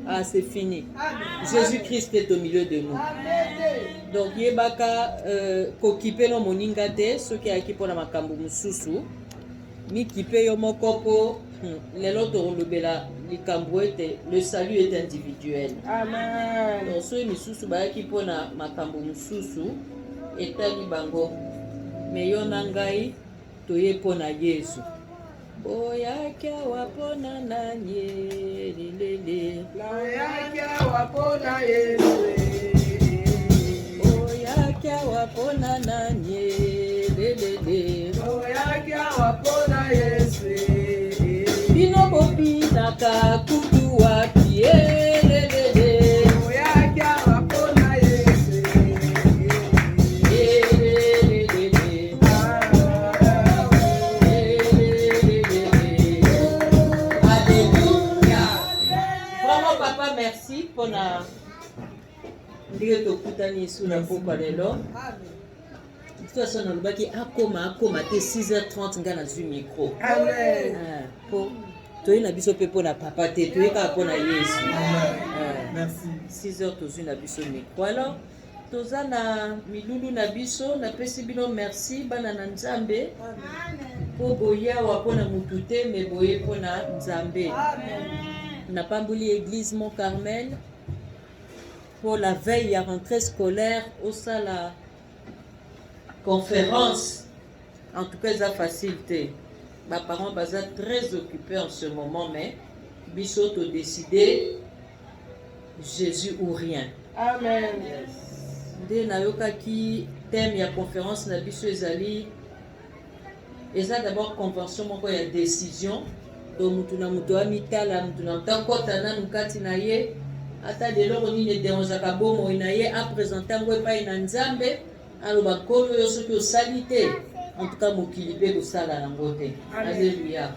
Ah, c'est fini. Jésus-Christ est au milieu de nous. Donc, yebaka kokipe no moninga te soki ayaki mpona makambo mosusu mikipe yo moko po lelo tokolobela likambo ete le salut est individuel. Amen. Donc soki misusu bayaki mpona makambo mosusu etali bango me yo na ngai toye mpona Yesu. Boyaki awa mpona nani lelele. Boyaki awa mpona Yesu. Boyaki awa mpona nani lelele. Boyaki awa mpona Yesu. Bino bopinaka kutu wapi lelele. Boyaki awa mpona Yesu. Papa, merci pour la ndenge tokutani sous la pokwa lelo. De toute façon, on a dit akoma te 6h30 nga na zu micro. Amen. Po toyi na biso pe pona papa te toyi ka pona Yesu. Merci. 6h tozu na biso micro. Alors toza na milulu na biso na pesi bino merci bana na Nzambe. Po boya wa pona mutu te me boye pona Nzambe. Na pamboli église Mont Carmel pour la veille à rentrée scolaire au sala conférence. En tout cas, ça facilité. Mes parents sont très occupés en ce moment, mais Bissot a décidé Jésus ou rien. Amen. Dès nayoka qui thème la conférence na Bissot ezali. Et ça d'abord convention moko ya décision. Donc mutuna mutu amitala mutuna mtakota na mukati na ye ata de loro ni ne dérange ka bomo na ye a présenter ngo pa ina Nzambe aloba koyo yo soki osalite en tout cas mokili pe kosala nango te. Alléluia.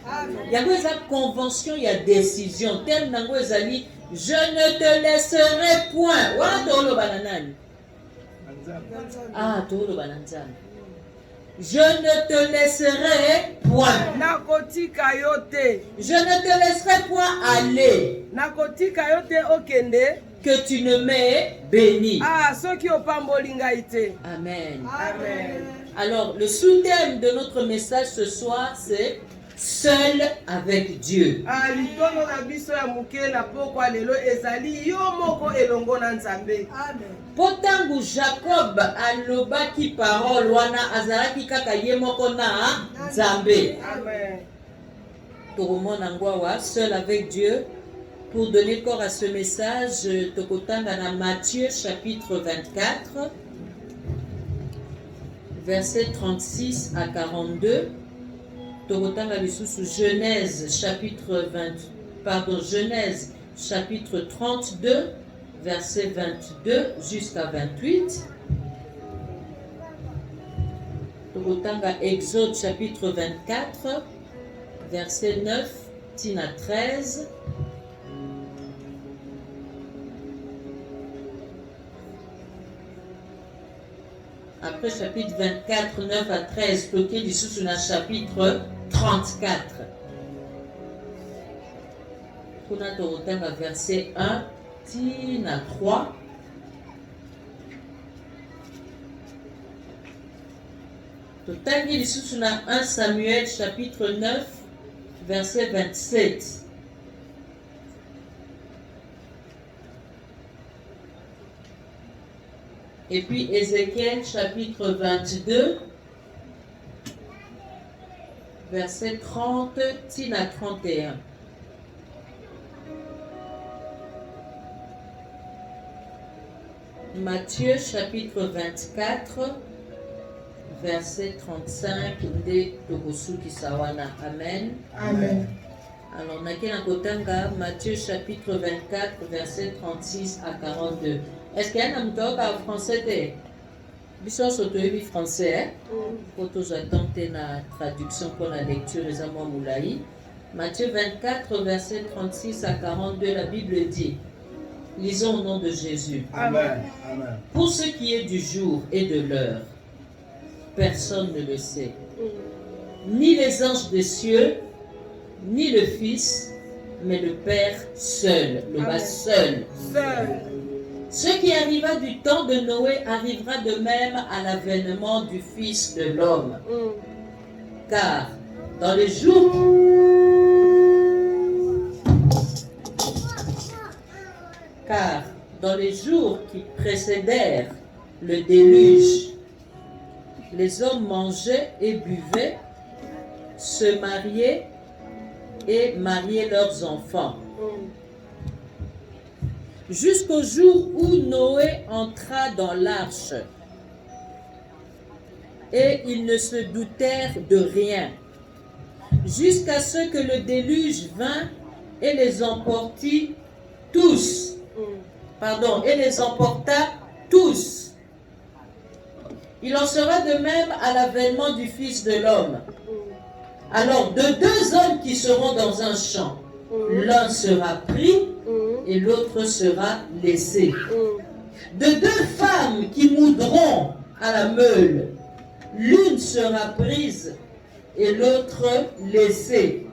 Yango eza convention ya décision tel nango ezali je ne te laisserai point wana toloba na nani toloba na Nzambe. Je ne te laisserai point. Nakotika yote. Je ne te laisserai point aller. Nakotika yote okende. Que tu ne m'aies béni. Soki opamboli ngai te. Amen. Amen. Alors, le sous-thème de notre message ce soir, c'est seul avec Dieu. Litono na biso ya muke na pokwa lelo ezali yo moko elongo na Nzambe. Amen. Potangu Jacob alobaki parole wana azalaki kaka ye moko na Nzambe. Amen. Toromona ngwawa seul avec Dieu. Pour donner corps à ce message, tokotanga na Matthieu chapitre 24 versets 36 à 42. Tokotanga lisusu Genèse chapitre 32 verset 22 jusqu'à 28. Tokotanga Exode chapitre 24 verset 9 tina 13. Après chapitre 24, 9 à 13, toqué du sous na chapitre 34. On a tokotanga verset 1 tina 3. Totangi du sous na 1 Samuel chapitre 9 verset 27. Et puis Ézéchiel chapitre 22, verset 30 à 31. Matthieu chapitre 24, verset 35 de Togosuki Sawana. Amen. Amen. Alors, nakena kotanga Matthieu chapitre 24, verset 36 à 42. Est-ce qu'il y a un en français? Bisous sur le français. Pour j'attends la traduction pour la lecture des Amours Moulaï. Matthieu 24, verset 36 à 42, la Bible dit. Lisons au nom de Jésus. Amen. Amen. Pour ce qui est du jour et de l'heure, personne ne le sait. Ni les anges des cieux, ni le Fils, mais le Père seul, le bas seul. Seul. Ce qui arriva du temps de Noé arrivera de même à l'avènement du Fils de l'homme. Car dans les jours qui précédèrent le déluge, les hommes mangeaient et buvaient, se mariaient et mariaient leurs enfants. Jusqu'au jour où Noé entra dans l'arche. Et ils ne se doutèrent de rien, jusqu'à ce que le déluge vint et les emportit tous. Et les emporta tous. Il en sera de même à l'avènement du Fils de l'homme. Alors, de deux hommes qui seront dans un champ, l'un sera pris et l'autre sera laissé. De deux femmes qui moudront à la meule, l'une sera prise et l'autre laissée.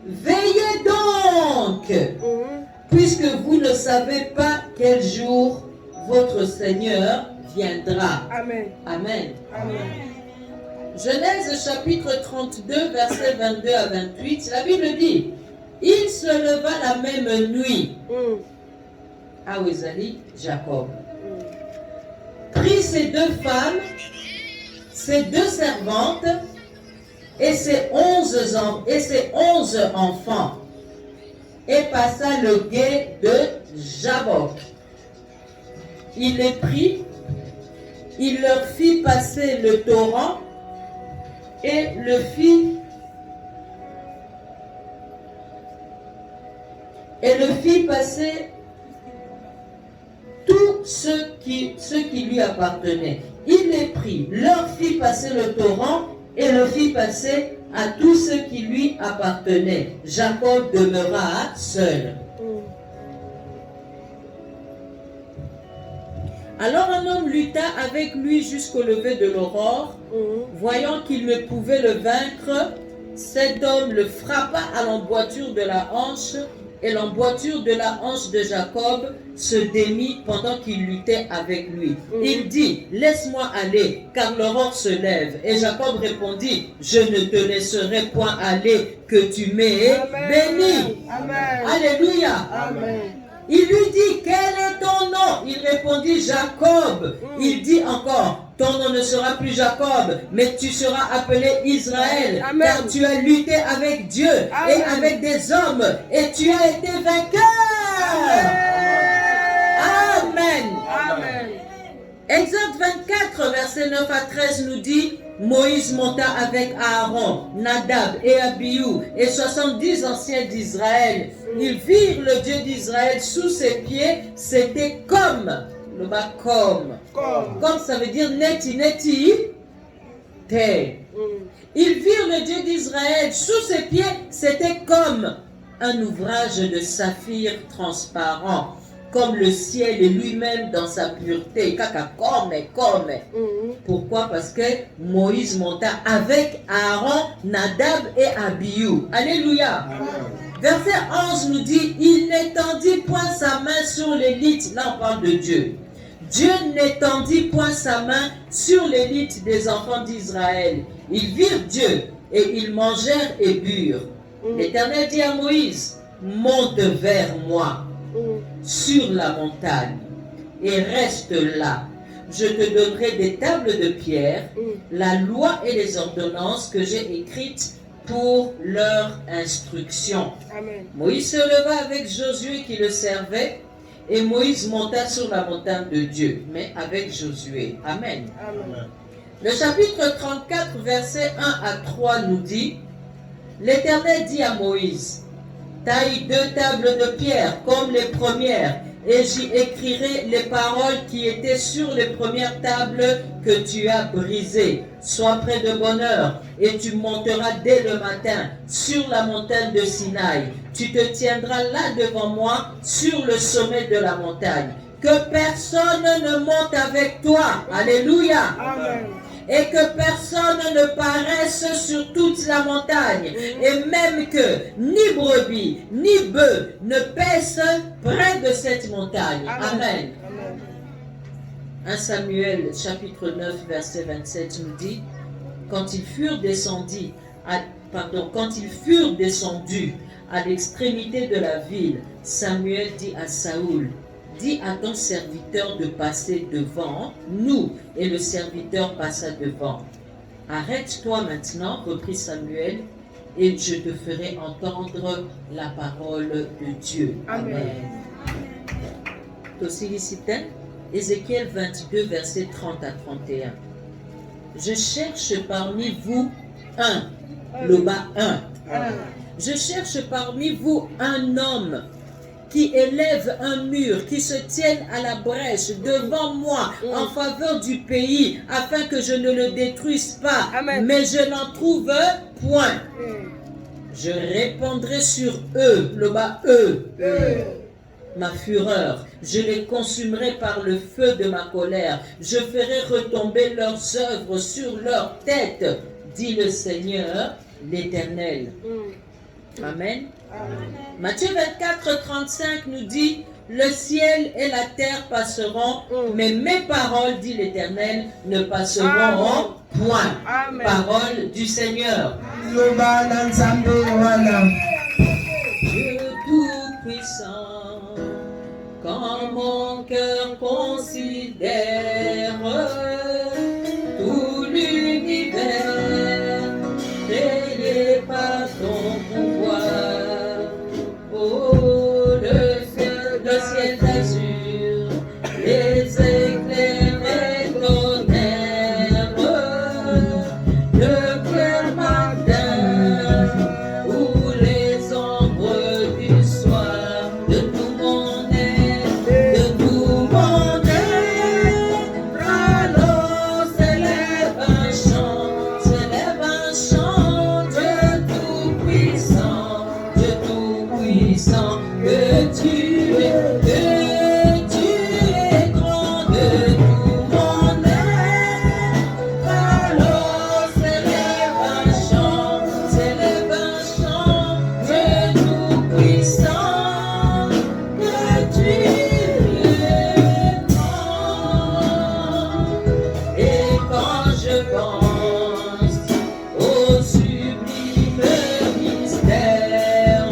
Veillez donc, puisque vous ne savez pas quel jour votre Seigneur viendra. Amen. Amen. Amen. Genèse chapitre 32, versets 22 à 28, la Bible dit, il se leva la même nuit. Ah oui, Zali, Jacob prit ses deux femmes, ses deux servantes et ses 11 enfants et passa le gué de Jabok. Il les prit, il leur fit passer le torrent et le fit passer tout ce qui lui appartenait. Il les prit, leur fit passer le torrent et le fit passer à tout ce qui lui appartenait. Jacob demeura seul. Alors un homme lutta avec lui jusqu'au lever de l'aurore. Voyant qu'il ne pouvait le vaincre, cet homme le frappa à l'emboîture de la hanche, et l'emboîture de la hanche de Jacob se démit pendant qu'il luttait avec lui. Il dit, laisse-moi aller, car l'aurore se lève. Et Jacob répondit, je ne te laisserai point aller, que tu m'aies béni. Amen. Alléluia. Amen. Il lui dit, quel est ton nom? Il répondit, Jacob. Il dit encore, ton nom ne sera plus Jacob, mais tu seras appelé Israël. Amen. Car tu as lutté avec Dieu et avec des hommes, et tu as été vainqueur. Amen. Amen. Exode 24, versets 9 à 13 nous dit, Moïse monta avec Aaron, Nadab et Abihu et 70 anciens d'Israël. Ils virent le Dieu d'Israël sous ses pieds. C'était comme, le bas comme ça veut dire neti neti te. Ils virent le Dieu d'Israël sous ses pieds. C'était comme un ouvrage de saphir transparent, comme le ciel est lui-même dans sa pureté. Comme. Pourquoi? Parce que Moïse monta avec Aaron, Nadab et Abihu. Alléluia. Amen. Verset 11 nous dit, il n'étendit point sa main sur l'élite. Là on parle de Dieu. Dieu n'étendit point sa main sur l'élite des enfants d'Israël. Ils virent Dieu et ils mangèrent et burent. L'Éternel dit à Moïse, monte vers moi sur la montagne et reste là. Je te donnerai des tables de pierre, la loi et les ordonnances que j'ai écrites pour leur instruction. Amen. Moïse se leva avec Josué qui le servait, et Moïse monta sur la montagne de Dieu, mais avec Josué. Amen. Amen. Le chapitre 34, versets 1 à 3 nous dit, l'Éternel dit à Moïse, taille 2 tables de pierre comme les premières, et j'y écrirai les paroles qui étaient sur les premières tables que tu as brisées. Sois près de bonne heure, et tu monteras dès le matin sur la montagne de Sinaï. Tu te tiendras là devant moi sur le sommet de la montagne. Que personne ne monte avec toi. Alléluia. Amen. et que personne ne paraisse sur toute la montagne, et même que ni brebis, ni bœufs ne paissent près de cette montagne. Amen. 1 Samuel chapitre 9 verset 27 nous dit, quand ils furent descendus à l'extrémité de la ville, Samuel dit à Saoul, dis à ton serviteur de passer devant nous, et le serviteur passa devant. Arrête-toi maintenant, reprit Samuel, et je te ferai entendre la parole de Dieu. Amen. Ézéchiel 22, verset 30 à 31. Je cherche parmi vous le bas un. Je cherche parmi vous un homme qui élève un mur, qui se tienne à la brèche devant moi en faveur du pays, afin que je ne le détruise pas. Amen. Mais je n'en trouve point. Je répandrai sur eux, le bas ma fureur. Je les consumerai par le feu de ma colère. Je ferai retomber leurs œuvres sur leur tête, dit le Seigneur, l'Éternel. Amen. Matthieu 24, 35 nous dit, le ciel et la terre passeront, mais mes paroles, dit l'Éternel, ne passeront point. Amen. Parole du Seigneur. Dieu Tout-Puissant, quand mon cœur considère tout l'univers, créé par ton pouvoir, oh le ciel d'azur, les éclairs et tonnerres, le clair matin ou les ombres du soir, de tout mon être, alors s'élève un chant, Dieu tout-puissant, que tu es grand de tout mon être. Alors s'élève un chant, Dieu tout-puissant, que tu es grand. Et quand je pense au sublime mystère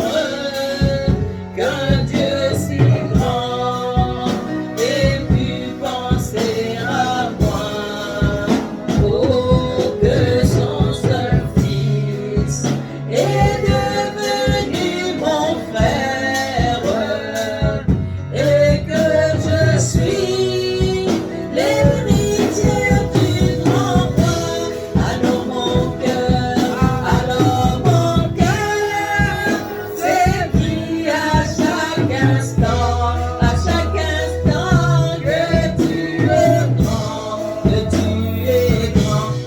qu'un Dieu si grand ait pu penser à moi, oh que son seul fils est devenu mon frère, et que je suis l'héritier du grand roi. Alors mon cœur s'écrie à chaque instant que tu es grand,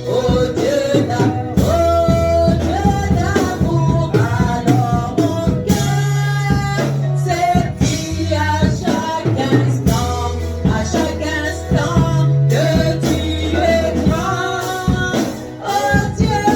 oh Dieu d'amour. Alors mon cœur s'écrie à chaque instant que tu es grand, oh Dieu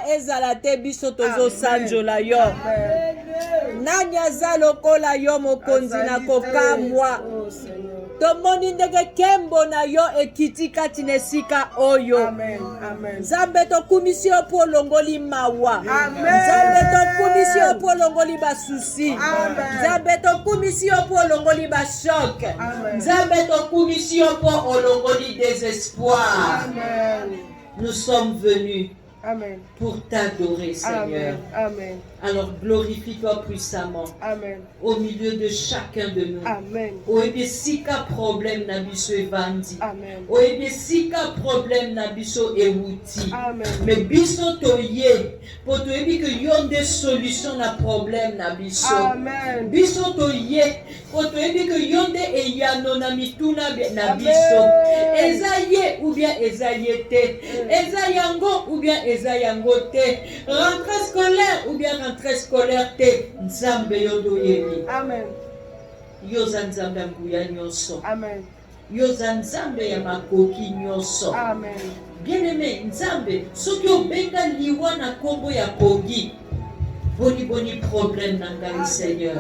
ezala te biso tozosanjola yo. Nani aza lokola yo mokonzi na kokamwa. Tomoni ndenge kembo na yo ekiti kati na esika oyo. Nzambe tokumisi yo po longoli mawa. Nzambe tokumisi yo po longoli basusi. Nzambe tokumisi yo po longoli bashok. Nzambe tokumisi yo po olongoli désespoir. Nous sommes venus pour t'adorer, Seigneur. Amen. Alors glorifie-toi puissamment Amen. au milieu de chacun de nous. Amen. Oyebi sika problème na biso evandi. Amen. Oyebi sika problème na biso ewuti. Amen. Mais biso toye po toyebi que yon de solution na problème na biso. Amen. Biso toye po toyebi que yon de eyano na mituna na biso. Eza ye ou bien eza ye te. Eza yango ou bien eza yango te. Rentrée scolaire ou bien rentrée scolaire te. Nzambe yodo yebi. Amen. Yoza nzambe nguya nyonso. Amen. Yoza nzambe ya makoki nyonso. Amen. Bien-aimé, nzambe soki obenga liwa na kombo ya kogi boni problème na ngai Seigneur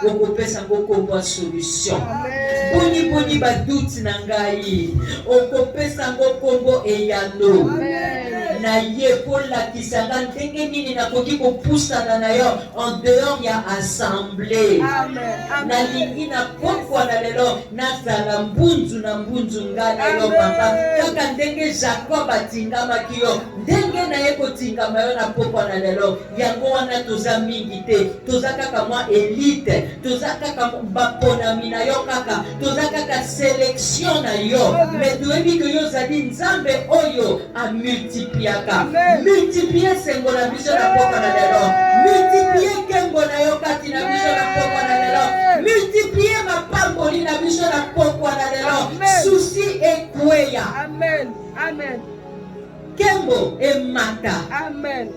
okopesa ngo kombo ya solution. Boni baduti na ngai okopesa ngo kombo eyano. Na ye kolakisa nga ndenge nini nakoki kopusana na yo en dehors ya assemblée. Nalingi nakokwa na lelo nazala mbunzu na mbunzu nga na yo papa kaka ndenge Jacob atingamaki yo ndenge na ye kotingama yo na pokwa na lelo. Yango wana toza mingi te, toza kaka mwa elite, toza kaka baponami na yo kaka, toza kaka sélection na yo. Mais toyebi ke yo zali nzambe oyo a multipliaka. Multiplier sengo na biso na pokwa na lelo. Multiplier kengo na yo kati na biso na pokwa na lelo. Multiplier mapamboli na biso na pokwa na lelo. Souci ekweya. Amen. Amen. Kembo emata. Amen.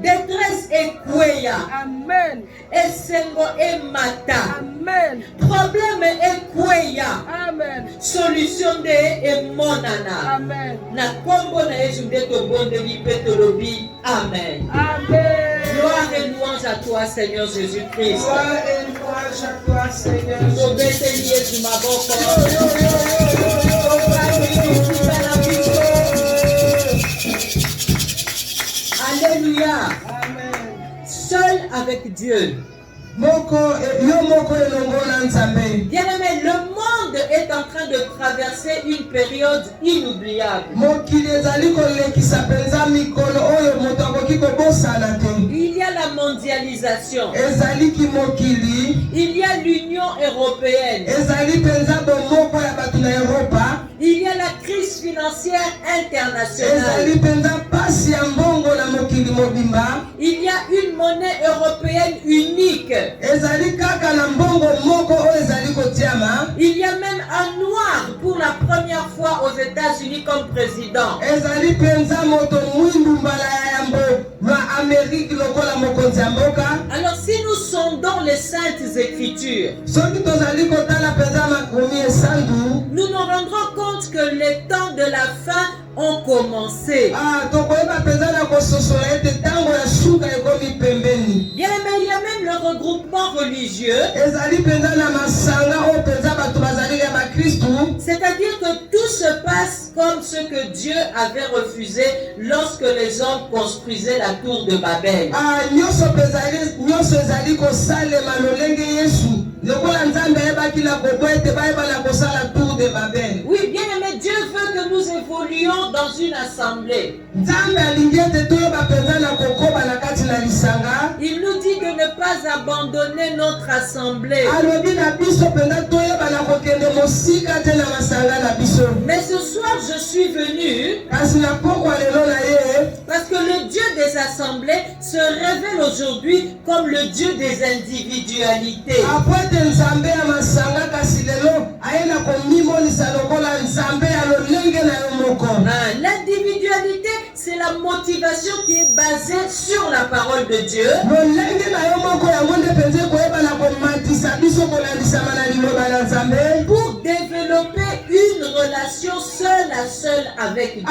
Détresse ekweya. Amen. Esengo emata. Amen. Problème ekweya. Amen. Solution de emonana. Amen. Na kombo na Yesu nde tobondeli mpe tolobi amen. Amen. Gloire et louange à toi Seigneur Jésus-Christ. Gloire et louange à toi Seigneur. Tobeteli Yesu maboko. Alléluia. Amen. Seul avec Dieu. Bien-aimé, le monde est en train de traverser une période inoubliable. Il y a la mondialisation. Il y a l'Union européenne. Il y a la crise financière internationale. Il y a une monnaie européenne unique. Il y a même un noir pour la première fois aux États-Unis comme président. Alors si nous sondons les saintes écritures, nous nous rendrons compte que les temps de la fin ont commencé. Bien, mais il y a même le regroupement religieux. C'est-à-dire que tout se passe comme ce que Dieu avait refusé lorsque les hommes construisaient la tour de Babel. Oui, bien aimé, Dieu veut que nous évoluions dans une assemblée. Il nous dit de ne pas abandonner notre assemblée. Mais ce soir, je suis venu parce que le Dieu des assemblées se révèle aujourd'hui comme le Dieu des individualités. L'individualité, c'est la motivation qui est basée sur la parole de Dieu. Pour développer une relation seule à seule avec Dieu.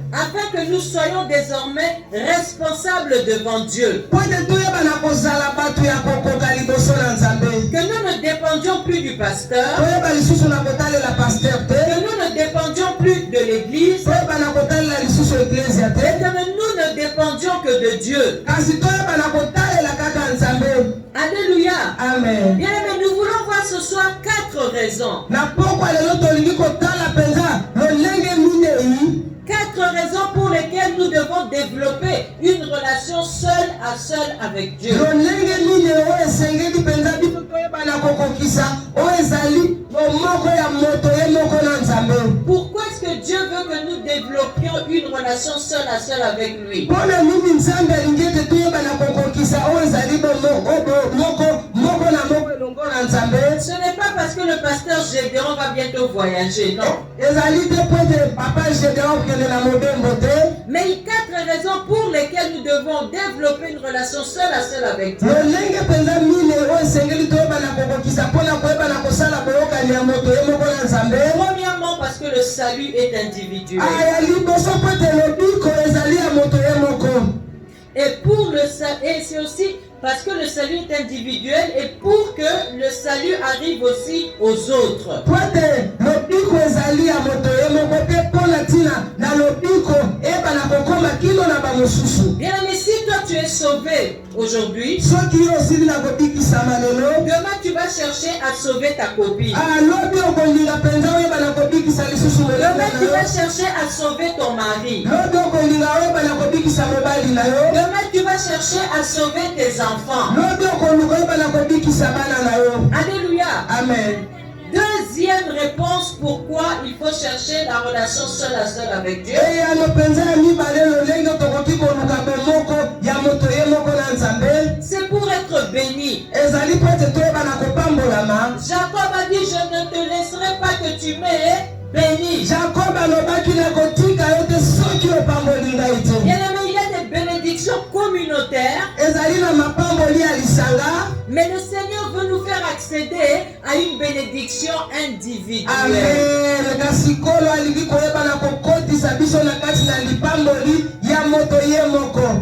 Afin que nous soyons désormais responsables devant Dieu. Que nous ne dépendions plus du pasteur. Que nous ne dépendions plus de l'église. Et que nous ne dépendions que de Dieu. Alléluia. Amen. Bien, mais nous voulons voir ce soir 4 raisons devons développer une relation seule à seule avec Dieu. Pourquoi est-ce que Dieu veut que nous développions une relation seule à seule avec lui? Ce n'est pas parce que le pasteur Gédéon va bientôt voyager, non. Mais il y a 4 raisons pour lesquelles nous devons développer une relation seule à seule avec Dieu. Premièrement, parce que le salut est individuel. Et c'est aussi parce que le salut est individuel et pour que le salut arrive aussi aux autres. Bien, mais si toi tu es sauvé aujourd'hui, demain tu vas chercher à sauver ta copine. Demain tu vas chercher à sauver ton mari. Demain tu vas chercher à sauver tes enfants. Alléluia. Amen. Deuxième réponse, pourquoi il faut chercher la relation seule à seule avec Dieu. C'est pour être béni. Jacob a dit, je ne te laisserai pas que tu m'aies béni. Bien aimé, il y a des bénédictions communautaires. Mais le Seigneur veut nous faire accéder à une bénédiction individuelle.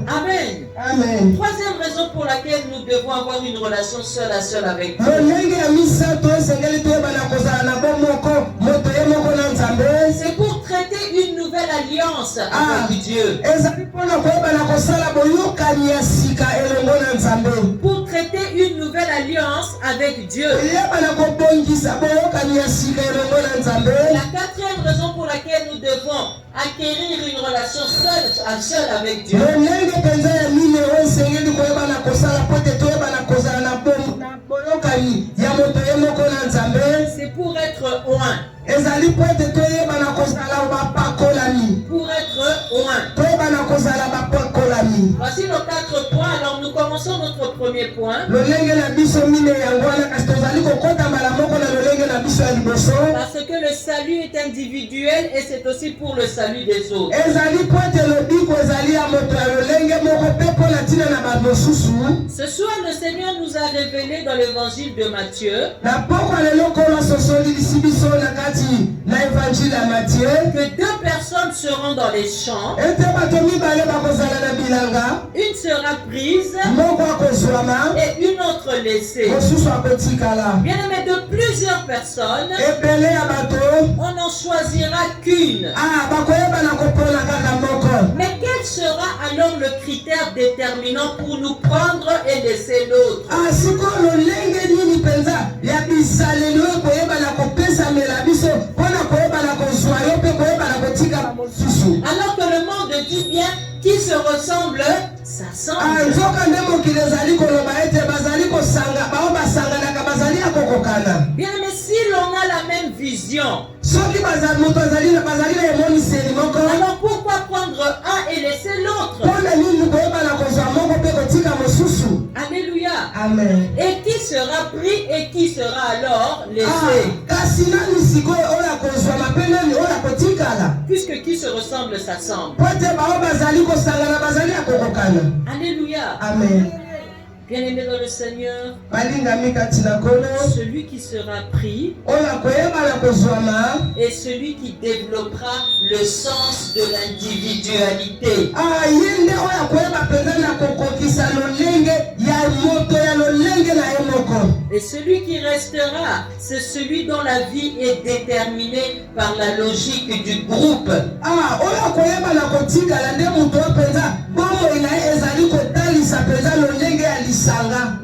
Amen. Amen. Troisième raison pour laquelle nous devons avoir une relation seule à seule avec Dieu. C'est pour traiter une nouvelle alliance avec Dieu. Pour traiter une nouvelle alliance avec Dieu. La quatrième raison pour laquelle nous devons acquérir une relation seule à seule avec Dieu. C'est pour être oint. Pour être oint. Voici nos 4 points. Alors nous commençons notre premier point. Parce que le salut est individuel et c'est aussi pour le salut des autres. Ce soir, le Seigneur nous a révélé dans l'évangile de Matthieu que 2 personnes seront dans les champs. Une sera prise et une autre laissée. Bien aimé, de plusieurs personnes, on n'en choisira qu'une. Mais quel sera alors le critère déterminant pour nous prendre et laisser l'autre? Alors que le monde dit bien qui se ressemble s'assemble. Bien, mais si l'on a la même vision, alors pourquoi prendre un et laisser l'autre? Alléluia. Amen. Et qui sera pris et qui sera alors laissé? Puisque qui se ressemble s'assemble. Alléluia. Amen. Bien-aimé dans le Seigneur, celui qui sera pris est celui qui développera le sens de l'individualité. Et celui qui restera, c'est celui dont la vie est déterminée par la logique du groupe.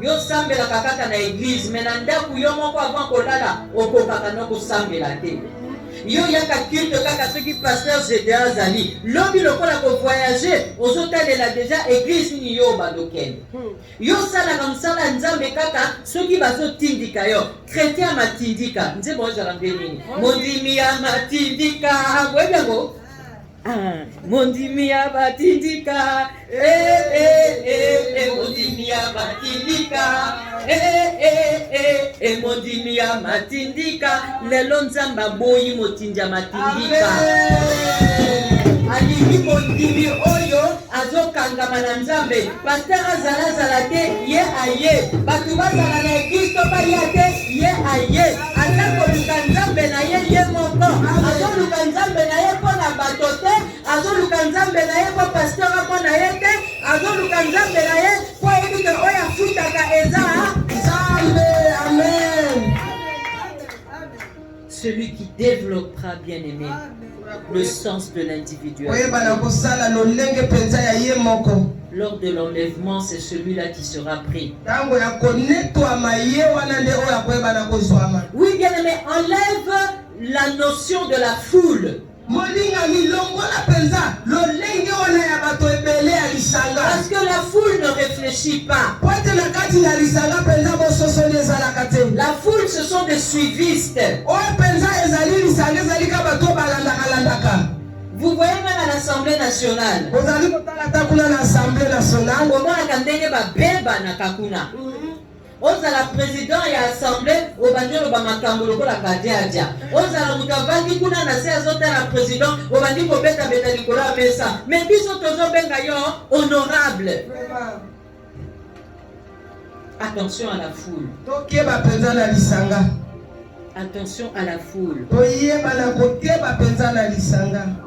Yo sambela kaka na église, mais na ndaku yo moko avant kolala okokaka no kosambela te. yo yaka culte kaka soki pasteur Gédéon azali lobi lokola ko voyager ozotalela déjà église ni yo bandokende yo salaka mosala nzambe kaka soki bazotindika yo chrétien matindika nzembo ozala nde nini mondimi ya matindika boyebi yango mondimi ya batindika mondimi ya batindika mondimi ya matindika lelo nzambe aboyi motindi ya matindika alingi mondimi oyo azokangama na nzambe paster azalazala te ye aye bato bazala na ekristo baya te ye aye aza koluka nzambe na ye moko azoluka nzambe na ye mpo na bato te azoluka nzambe na ye mpo paster mpo na ye te azoluka nzambe na ye mpo yebi ke oyo afutaka eza nzambe. Amen. Celui qui développera, bien aimé, le sens de l'individualité. Lors de l'enlèvement, c'est celui-là qui sera pris. Oui, bien aimé, enlève la notion de la foule. Parce que la foule ne réfléchit pas. La foule, ce sont des suivistes. Vous voyez même à l'Assemblée nationale. Ozala président ya assemblée obandi lo ba makambo lokola kadiadia ozala mutavandi kuna na se azota la président obandi ko beta likolo ya mesa mais biso tozo benga yo honorable. Attention à la foule. Attention à la foule.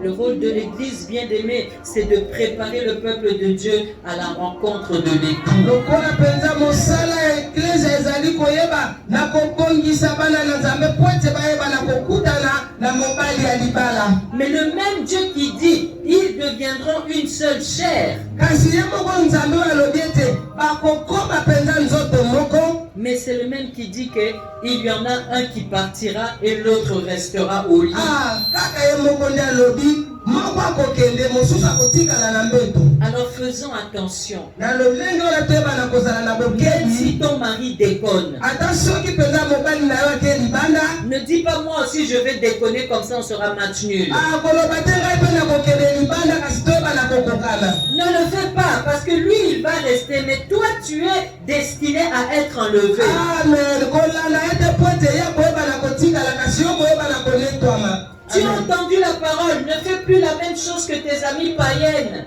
Le rôle de l'église, bien aimé, c'est de préparer le peuple de Dieu à la rencontre de l'époux. Mais le même Dieu qui dit, ils deviendront une seule chair. Mais c'est le même qui dit qu'il y en a un qui partira et l'autre restera au lit. Alors faisons attention. Même si ton mari déconne, ne dis pas moi aussi je vais déconner comme ça on sera match nul. Ne le fais pas parce que lui il va rester mais toi tu es destiné à être enlevé. Tu as entendu la parole, ne fais plus la même chose que tes amis païennes.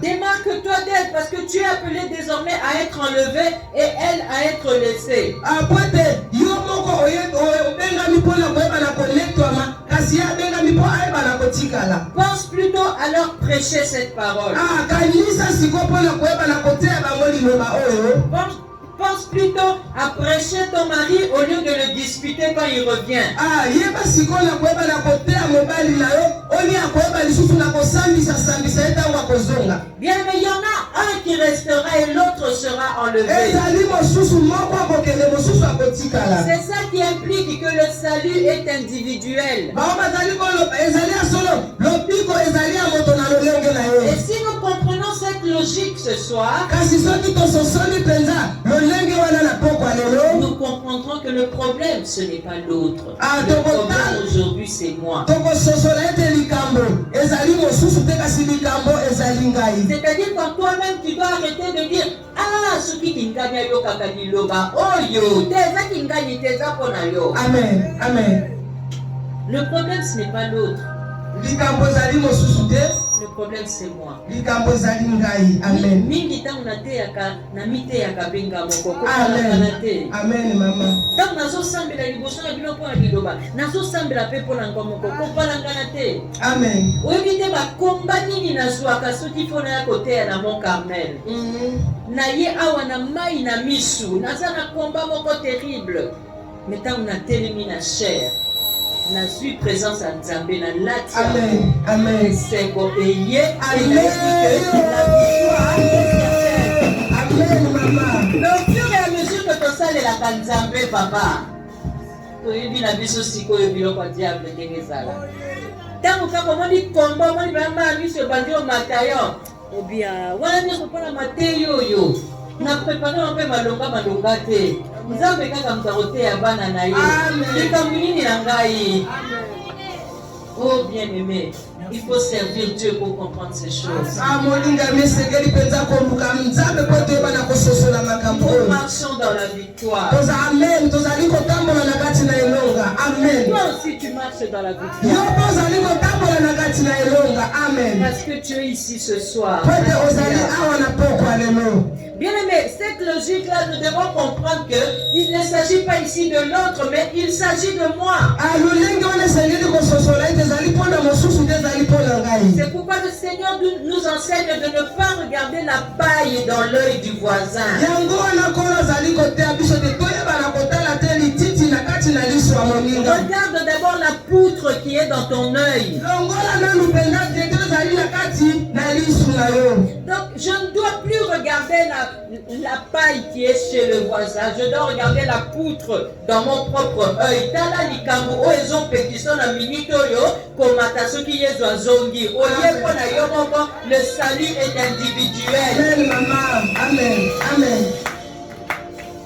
Démarque-toi d'elle parce que tu es appelé désormais à être enlevé et elle à être laissée. Pense plutôt à leur prêcher cette parole. Pense plutôt à prêcher ton mari au lieu de le disputer quand il revient. Bien, mais il y en a un qui restera et l'autre sera enlevé. C'est ça qui implique que le salut est individuel. Et si nous comprenons cette logique ce soir, nous comprendrons que le problème ce n'est pas l'autre. Le problème aujourd'hui c'est moi. C'est-à-dire quand toi-même tu dois arrêter de dire ah ce qui gagne yo kakaliloba oh yo teza qui gagne teza pona yo. Amen. Amen. Le problème ce n'est pas l'autre. Le problème c'est moi. Amen. Mingi tangu nateyaka na miteyaka benga moko ko na te. Amen mama. Tangu nazo sambela liboso na bino pona liloba. Nazo sambela pe pona ngomoko ko palanga na te. Amen. Oyebite ba komba nini nazwaka soki fona ya koteya na Mont Carmel. Na ye awa na mai na misu naza na komba moko terrible. Mais tangu natelemi na chair na suis présence à Nzambe na lati. Amen. Amen. C'est payé. Amen. La victoire est certaine. Amen maman. Au fur et à mesure tosalelaka nzambe papa toyebi na biso sikoyo biloko ya diable ndenge ezala ntango kaka omoni kombo omoni bamba ya miso ebandi omata yo obia wana nyonso mpona mateyi oyo na prepare mpe malonga te nzambe kaka moto akoteya bana na ye likambo nini na ngai. Oh bien-aimé, il faut servir Dieu pour comprendre ces choses. Nous marchons dans la victoire. Amen. Toi aussi tu marches dans la victoire. Amen. Parce que tu es ici ce soir. Bien-aimé, cette logique-là, nous devons comprendre qu'il ne s'agit pas ici de l'autre, mais il s'agit de moi. C'est pourquoi le Seigneur nous enseigne de ne pas regarder la paille dans l'œil du voisin. Regarde d'abord la poutre qui est dans ton œil. Donc je ne dois plus regarder la paille qui est chez le voisin. Je dois regarder la poutre dans mon propre œil. Tala likambo oezo pekiso na minute oyo komata soki yezo azongi. Oye pona yo moko, le salut est individuel. Amen, maman. Amen. Amen.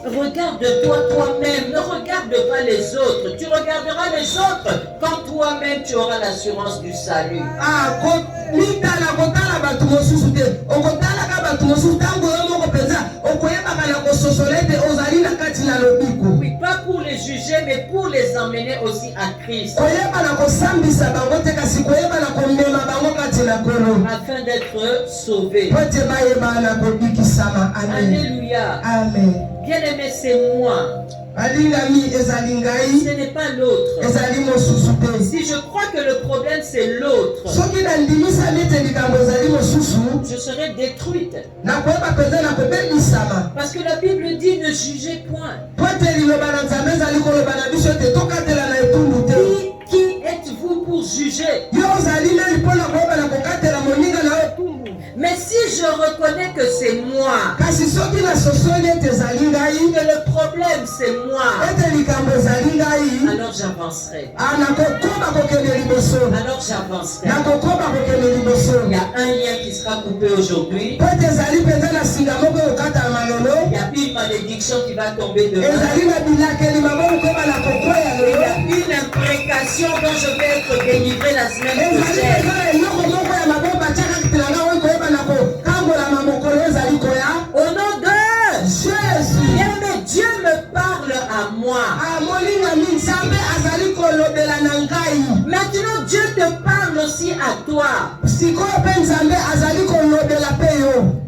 Regarde-toi toi-même, ne regarde pas les autres. Tu regarderas les autres quand toi-même tu auras l'assurance du salut. Oui, pas pour les juger, mais pour les emmener aussi à Christ. Afin d'être sauvés. Alléluia. Amen. Bien-aimé, c'est moi. Ce n'est pas l'autre. Si je crois que le problème c'est l'autre, je serai détruite. Parce que la Bible dit ne jugez point. Qui êtes-vous pour juger? Mais si je reconnais que c'est moi, que le problème c'est moi, alors j'avancerai. Alors j'avancerai. Il y a un lien qui sera coupé aujourd'hui. Il y a une malédiction qui va tomber demain. Il y a une imprécation dont je vais être délivré la semaine prochaine. Au nom de Jésus, bien, Dieu me parle à moi. Maintenant, Dieu te parle aussi à toi.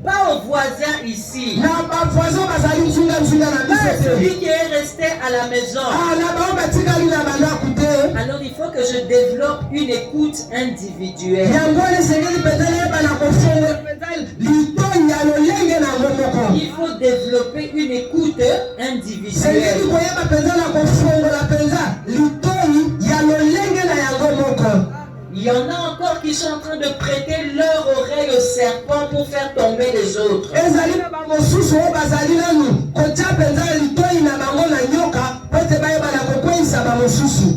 Pas au voisin ici. Pas celui qui est resté à la maison. Alors il faut que je développe une écoute individuelle. Il faut développer une écoute individuelle. Il y en a encore qui sont en train de prêter leur oreille au serpent pour faire tomber les autres.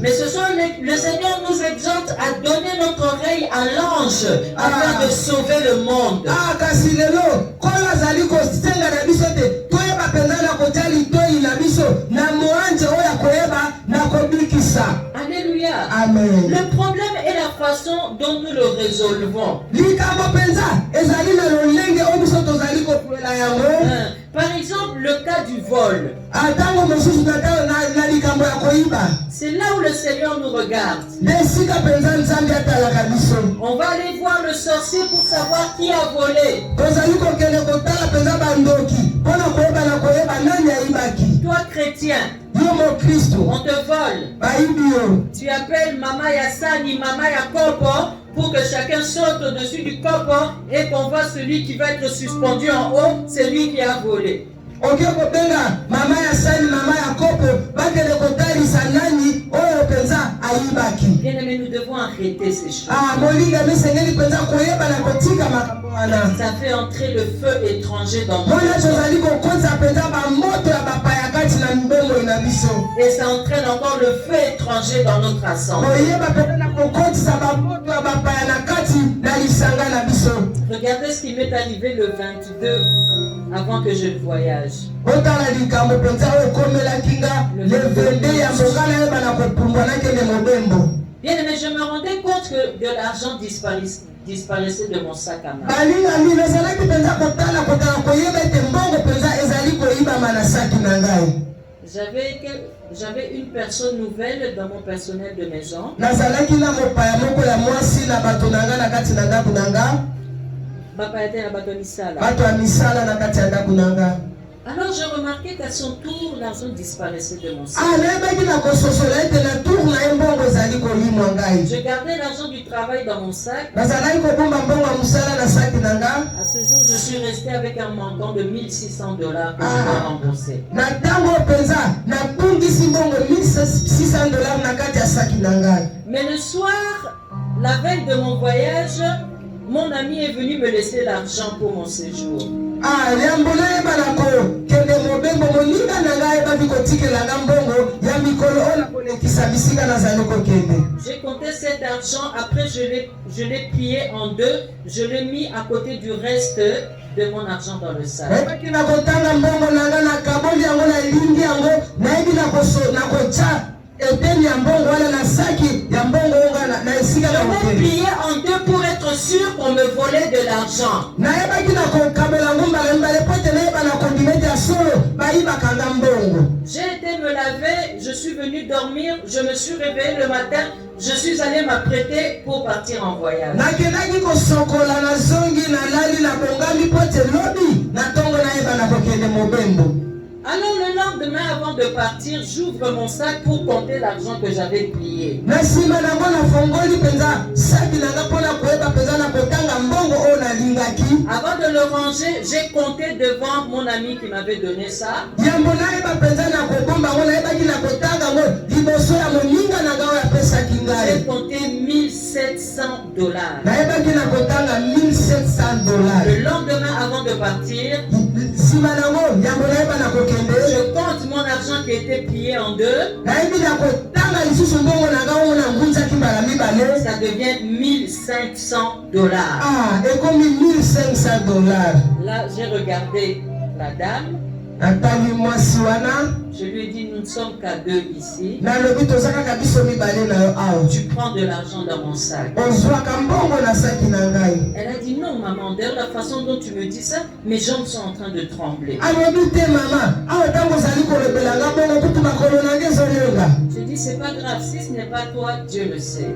Mais ce sont le Seigneur nous exhorte à donner notre oreille à l'ange afin de sauver le monde. Alléluia. Amen. Le problème est la façon dont nous le résolvons. Par exemple, le cas du vol. C'est là où le Seigneur nous regarde. On va aller voir le sorcier pour savoir qui a volé. Toi, chrétien, on te vole. Tu appelles Mama Yassani, Mama Yakopo pour que chacun saute au-dessus du copo et qu'on voit celui qui va être suspendu en haut, c'est lui qui a volé. Bien-aimés, nous devons arrêter ces choses. Ça fait entrer le feu étranger dans notre vie. Et ça entraîne encore le feu étranger dans notre assemblée. Regardez ce qui m'est arrivé le 22 avant que je ne voyage. Bien aimé, je me rendais compte que de l'argent disparaissait de mon sac à main. J'avais une personne nouvelle dans mon personnel de maison. Alors je remarquais qu'à son tour, l'argent disparaissait de mon sac. Je gardais l'argent du travail dans mon sac. À ce jour, je suis resté avec un montant de $1 600 que je dois rembourser. Mais le soir, la veille de mon voyage, mon ami est venu me laisser l'argent pour mon séjour. J'ai compté cet argent, après je l'ai plié en deux, je l'ai mis à côté du reste de mon argent dans le sac. Je l'ai plié en deux pour être sûr qu'on me volait de l'argent. J'ai été me laver, je suis venu dormir, je me suis réveillé le matin, je suis allé m'apprêter pour partir en voyage. Alors le lendemain, avant de partir, j'ouvre mon sac pour compter l'argent que j'avais plié. Avant de le ranger, j'ai compté devant mon ami qui m'avait donné ça. J'ai compté $1 700. Le lendemain, avant de partir, je compte mon argent qui était plié en deux. Ça devient $1 500. Là, j'ai regardé la dame. Je lui ai dit, nous ne sommes qu'à deux ici. Tu prends de l'argent dans mon sac. Elle a dit, non maman, de la façon dont tu me dis ça, mes jambes sont en train de trembler. Je dis, c'est pas grave, si ce n'est pas toi, Dieu le sait.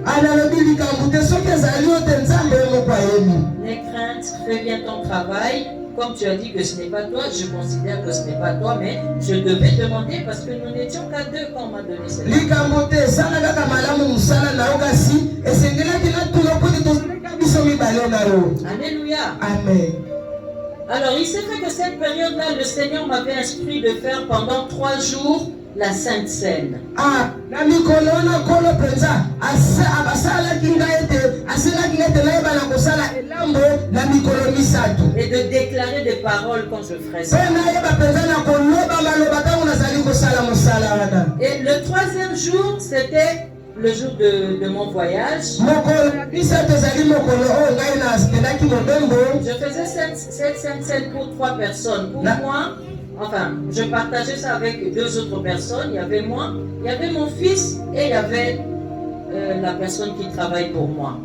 N'aie crainte, fais bien ton travail. Comme tu as dit que ce n'est pas toi, je considère que ce n'est pas toi, mais je devais demander parce que nous n'étions qu'à deux quand on m'a donné cette Alléluia. Amen. Alors, il s'est fait que cette période-là, le Seigneur m'avait instruit de faire pendant 3 jours la Sainte Seine. Et de déclarer des paroles quand je ferai ça. Et le 3e jour, c'était le jour de mon voyage. Je faisais cette Sainte Seine pour 3 personnes. Pour moi, enfin, je partageais ça avec 2 autres personnes. Il y avait moi, il y avait mon fils et il y avait la personne qui travaille pour moi.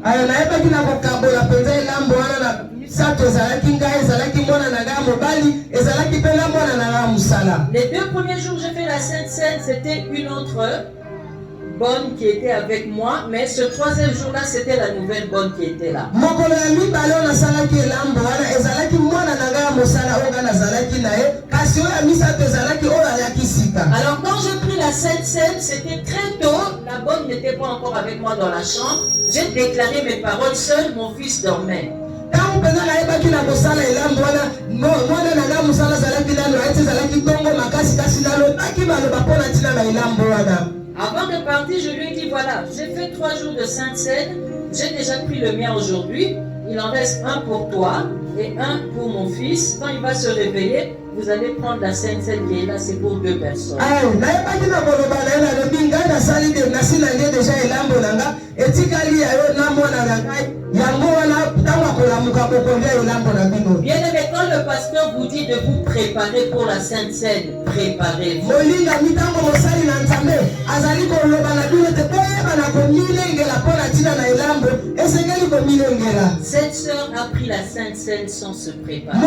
Les 2 premiers jours, j'ai fait la Sainte Seine, c'était une autre bonne qui était avec moi, mais ce 3e jour-là, c'était la nouvelle bonne qui était là. Alors quand j'ai pris la Sainte Seine, c'était très tôt, la bonne n'était pas encore avec moi dans la chambre, j'ai déclaré mes paroles seul, mon fils dormait. Avant de partir, je lui ai dit, voilà, j'ai fait 3 jours de Sainte Seine, j'ai déjà pris le mien aujourd'hui, il en reste un pour toi et un pour mon fils. Quand il va se réveiller, vous allez prendre la Sainte Seine qui est là, c'est pour 2 personnes. Bien aimé, quand le pasteur vous dit de vous préparer pour la Sainte Seine, préparez-vous. Cette sœur a pris la Sainte Seine sans se préparer.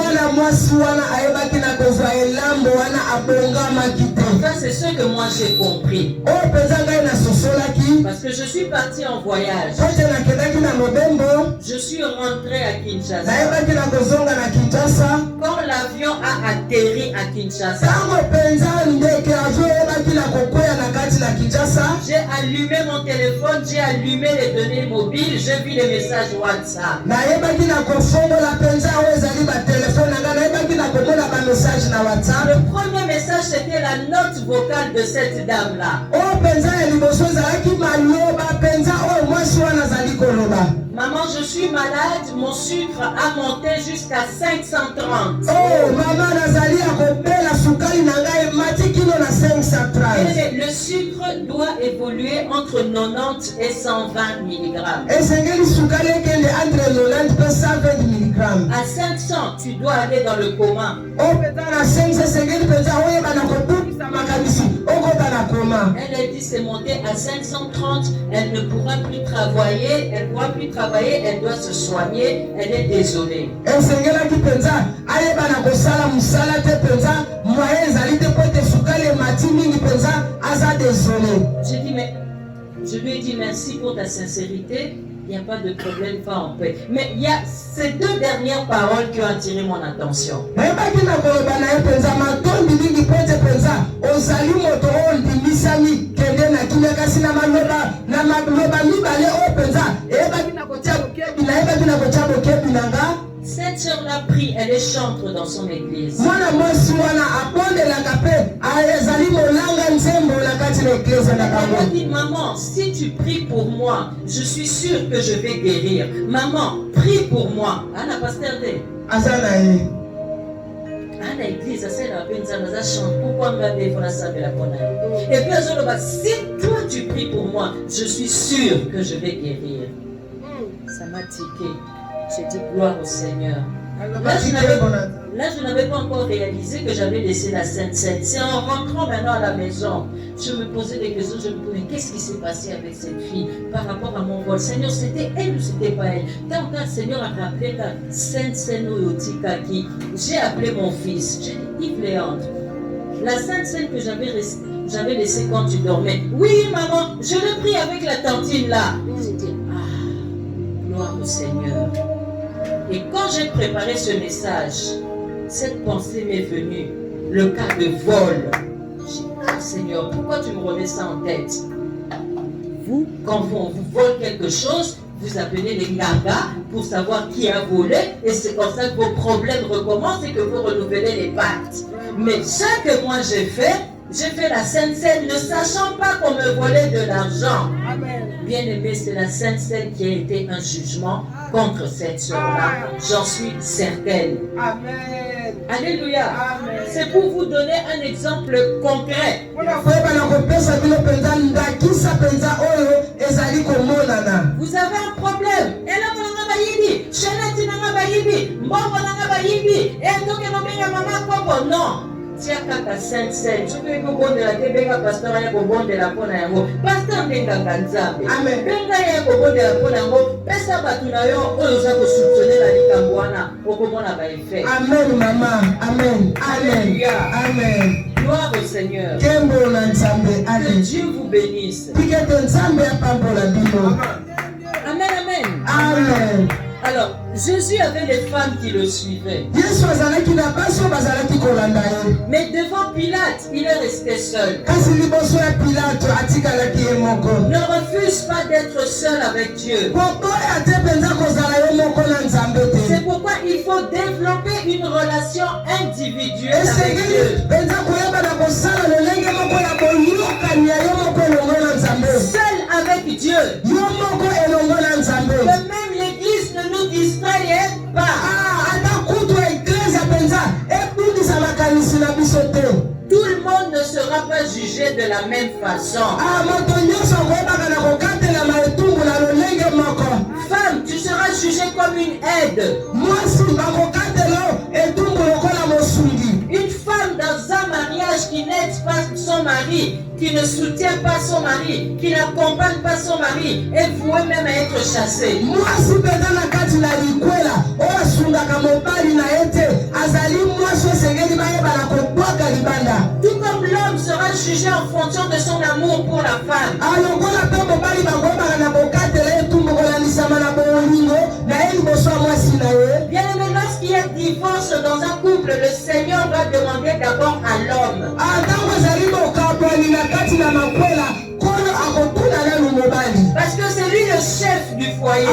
Enfin, c'est ce que moi j'ai compris. Parce que je suis parti en voyage. Je suis rentré à Kinshasa. Quand l'avion a atterri à Kinshasa, j'ai allumé mon téléphone, j'ai allumé les données mobiles, j'ai vu les messages WhatsApp. Le premier message, c'était la note vocale de cette dame-là. Maman, je suis malade, mon sucre a monté jusqu'à 530. Le sucre doit évoluer entre 90 et 120 mg. À 500, tu dois aller dans le coma. Elle a dit c'est monté à 530, elle ne pourra plus travailler, elle doit se soigner, elle est désolée. J'ai dit mais je lui ai dit merci pour ta sincérité. Il n'y a pas de problème, va en paix. Mais il y a ces 2 dernières paroles qui ont attiré mon attention. Cette sœur-là prie, elle est chantre dans son église. Elle dit, maman, si tu pries pour moi, je suis sûre que je vais guérir. Maman, prie pour moi. Anna Pasteur D. Anna église, c'est la peine, ça nous a chanté. Pourquoi me l'avez fait la salle de la bonne année? Et puis, si toi tu pries pour moi, je suis sûre que je vais guérir. Ça m'a tiqué. J'ai dit gloire au Seigneur. Là, je n'avais pas encore réalisé que j'avais laissé la Sainte Seine. C'est en rentrant maintenant à la maison, je me posais des questions. Je me disais, qu'est-ce qui s'est passé avec cette fille par rapport à mon vol? Seigneur, c'était elle ou c'était pas elle? Tant que le Seigneur a rappelé la Sainte Seine qui j'ai appelé mon fils. J'ai dit, Yves Léandre, la Sainte Seine que j'avais laissée quand tu dormais. Oui, maman, je l'ai pris avec la tantine là. J'ai dit, gloire au Seigneur. Et quand j'ai préparé ce message, cette pensée m'est venue, le cas de vol. J'ai dit, Seigneur, pourquoi tu me remets ça en tête? Vous, quand on vous vole quelque chose, vous appelez les gagas pour savoir qui a volé, et c'est comme ça que vos problèmes recommencent et que vous renouvelez les pactes. Mais ce que moi j'ai fait la Sainte Seine ne sachant pas qu'on me volait de l'argent. Bien aimé, c'est la Sainte Seine qui a été un jugement contre cette soeur-là. J'en suis certaine. Amen. Alléluia. Amen. C'est pour vous donner un exemple concret. Vous avez un problème. Et là, vous avez non. Tia kaka Sainte Seine, je peux vous bonde la Québec, pasteur ya ko bonde la pona yango, pasteur benga kanzambe. Amen. Benga ya ko bonde la pona yango, pesa batu na yo oyo za ko soupçonner la likambo wana, okomona ba effet. Amen maman. Amen. Alléluia. Amen. Gloire au Seigneur. Que Dieu vous bénisse. Amen, amen. Amen. Alors, Jésus avait des femmes qui le suivaient. Mais devant Pilate, il est resté seul. Ne refuse pas d'être seul avec Dieu. C'est pourquoi il faut développer une relation individuelle avec Dieu. Seul avec Dieu. Que même l'Église ne nous distraye pas. Tout le monde ne sera pas jugé de la même façon. Femme, tu seras jugée comme une aide. Une femme dans un mariage qui n'aide pas son mari, qui ne soutient pas son mari, qui n'accompagne pas son mari, est vouée même à être chassée. Tout comme l'homme sera jugé en fonction de son amour pour la femme. Bien aimé, lorsqu'il y a divorce dans un couple, le Seigneur va demander d'abord à l'homme. Parce que c'est lui le chef du foyer.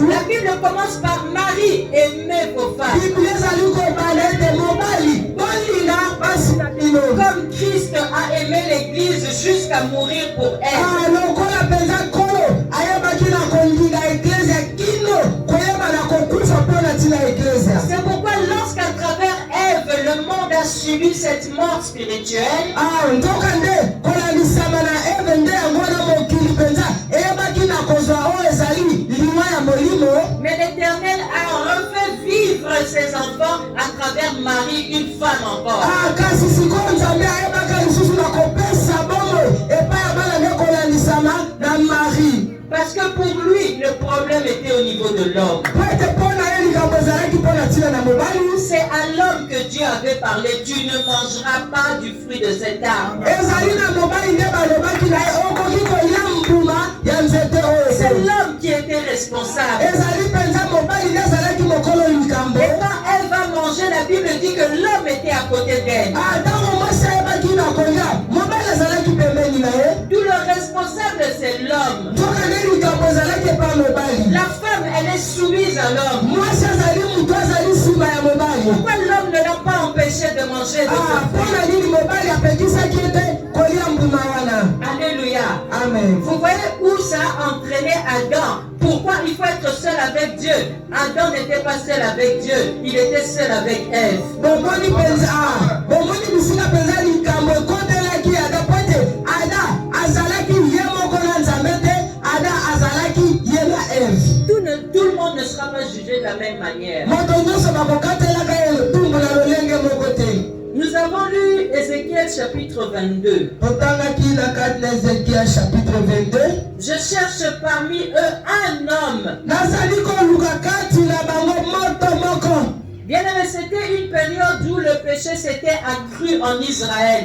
La Bible commence par Marie, aimez vos femmes. Comme Christ a aimé l'Église jusqu'à mourir pour elle. C'est pourquoi lorsqu'à travers Ève, le monde a subi cette mort spirituelle, mais l'Éternel a refait vivre ses enfants à travers Marie, une femme encore. Parce que pour lui, le problème était au niveau de l'homme. C'est à l'homme que Dieu avait parlé. Tu ne mangeras pas du fruit de cet arbre. C'est l'homme qui était responsable. Et quand elle va manger, la Bible dit que l'homme était à côté d'elle. Tout le responsable, c'est l'homme. La femme, elle est soumise à l'homme. Pourquoi l'homme ne l'a pas empêché de manger de ce fruit? Alléluia. Amen. Vous voyez où ça a entraîné Adam? Pourquoi il faut être seul avec Dieu? Adam n'était pas seul avec Dieu, il était seul avec Ève. Tout le monde ne sera pas jugé de la même manière. Nous avons lu Ézéchiel chapitre 22. Je cherche parmi eux un homme. Bien aimé, c'était une période où le péché s'était accru en Israël.